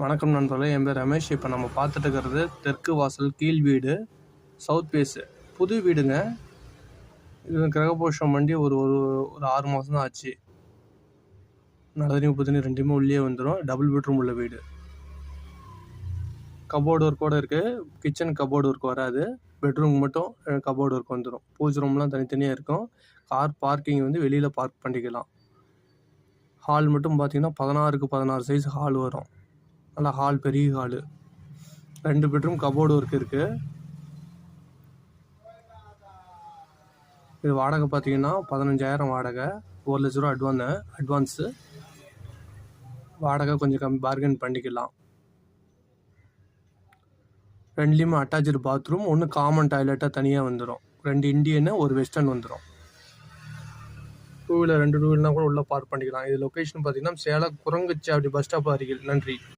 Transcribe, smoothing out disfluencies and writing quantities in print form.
வணக்கம் நண்பர்களே, என் பேர் ரமேஷ். இப்போ நம்ம பார்த்துட்டு இருக்கிறது தெற்கு வாசல் கீழ் வீடு, சவுத் ஃபேஸு, புது வீடுங்க. இது கிரகபோஷம் பண்ணி ஒரு ஒரு ஒரு 6 மாதம் தான் ஆச்சு. நல்லதண்ணி உப்பு தண்ணி ரெண்டுமே உள்ளே வந்துடும். டபுள் பெட்ரூம் உள்ள வீடு. கபோர்டு ஒர்க்கோடு இருக்குது. கிச்சன் கபோர்டு ஒர்க் வராது. பெட்ரூம் மட்டும் கபோர்டு ஒர்க் வந்துடும். பூஜை ரூம்லாம் தனித்தனியாக இருக்கும். கார் பார்க்கிங் வந்து வெளியில் பார்க் பண்ணிக்கலாம். ஹால் மட்டும் பார்த்தீங்கன்னா 16க்கு 16 சைஸ் ஹால் வரும். நல்லா ஹால், பெரிய ஹாலு. 2 பெட்ரூம், கபோர்டு ஒர்க் இருக்குது. இது வாடகை பார்த்தீங்கன்னா 15,000 வாடகை. 1 லட்ச ரூபா அட்வான்ஸு. வாடகை கொஞ்சம் கம்மி, பார்கென் பண்ணிக்கலாம். 2லேயுமே அட்டாச்சு பாத்ரூம், ஒன்று காமன் டாய்லெட்டாக தனியாக வந்துடும். 2 இண்டியனு, ஒரு வெஸ்டர்ன் வந்துடும். 2 வீலர் 2 டூ வீலர்னால் கூட உள்ளே பார்க் பண்ணிக்கலாம். இது லொக்கேஷன் பார்த்தீங்கன்னா சேலம் குரங்குச்சாவடி பஸ் ஸ்டாப் அருகில். நன்றி.